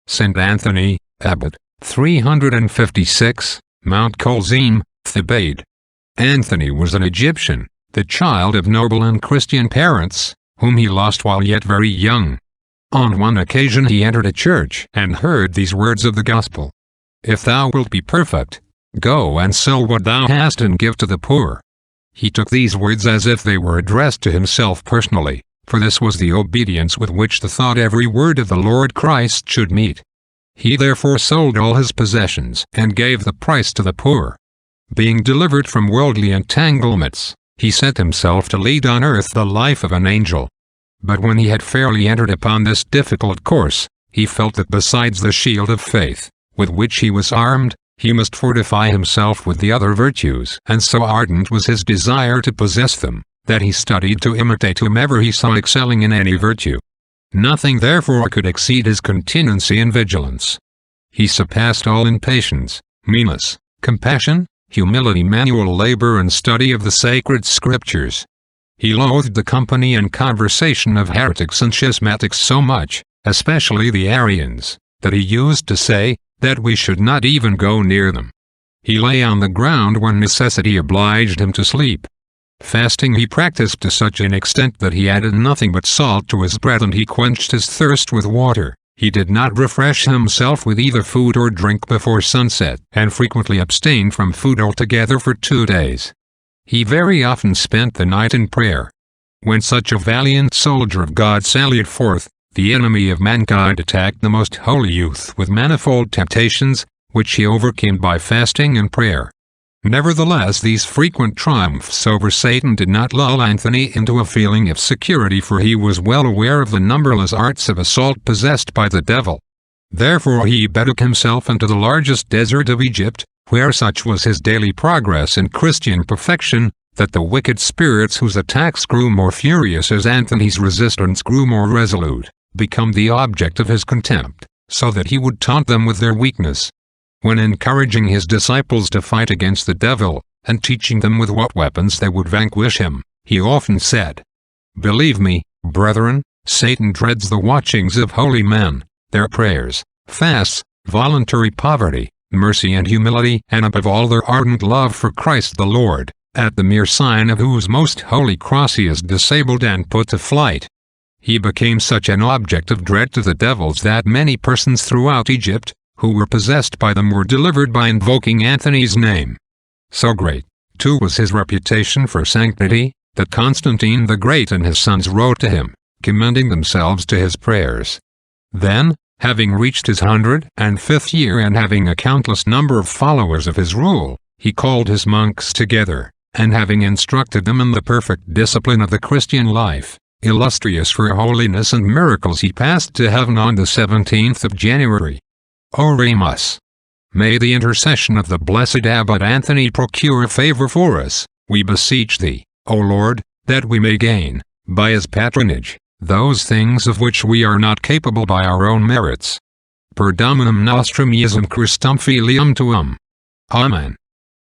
Saint Anthony, Abbot, 356, Mount Colzim, Thebaid. Anthony was an Egyptian, the child of noble and Christian parents, whom he lost while yet very young. On one occasion he entered a church and heard these words of the gospel: "If thou wilt be perfect, go and sell what thou hast and give to the poor." He took these words as if they were addressed to himself personally, for this was the obedience with which the thought every word of the Lord Christ should meet. He therefore sold all his possessions and gave the price to the poor. Being delivered from worldly entanglements, he set himself to lead on earth the life of an angel. But when he had fairly entered upon this difficult course, he felt that besides the shield of faith, with which he was armed, he must fortify himself with the other virtues, and so ardent was his desire to possess them, that he studied to imitate whomever he saw excelling in any virtue. Nothing therefore could exceed his continency and vigilance. He surpassed all in patience, meanness, compassion, humility, manual labor, and study of the sacred scriptures. He loathed the company and conversation of heretics and schismatics so much, especially the Arians, that he used to say that we should not even go near them. He lay on the ground when necessity obliged him to sleep. Fasting he practiced to such an extent that he added nothing but salt to his bread, and he quenched his thirst with water. He did not refresh himself with either food or drink before sunset, and frequently abstained from food altogether for 2 days. He very often spent the night in prayer. When such a valiant soldier of God sallied forth, the enemy of mankind attacked the most holy youth with manifold temptations, which he overcame by fasting and prayer. Nevertheless, these frequent triumphs over Satan did not lull Anthony into a feeling of security, for he was well aware of the numberless arts of assault possessed by the devil. Therefore he betook himself into the largest desert of Egypt, where such was his daily progress in Christian perfection, that the wicked spirits whose attacks grew more furious as Anthony's resistance grew more resolute, become the object of his contempt, so that he would taunt them with their weakness. When encouraging his disciples to fight against the devil, and teaching them with what weapons they would vanquish him, he often said, "Believe me, brethren, Satan dreads the watchings of holy men, their prayers, fasts, voluntary poverty, mercy and humility, and above all their ardent love for Christ the Lord, at the mere sign of whose most holy cross he is disabled and put to flight." He became such an object of dread to the devils that many persons throughout Egypt, who were possessed by them, were delivered by invoking Anthony's name. So great, too, was his reputation for sanctity, that Constantine the Great and his sons wrote to him, commending themselves to his prayers. Then, having reached his 105th year and having a countless number of followers of his rule, he called his monks together, and having instructed them in the perfect discipline of the Christian life, illustrious for holiness and miracles, he passed to heaven on the 17th of January. Oremus. May the intercession of the blessed Abbot Anthony procure favor for us, we beseech thee, O Lord, that we may gain, by his patronage, those things of which we are not capable by our own merits. Per Dominum nostrum Iesum Christum filium tuum. Amen.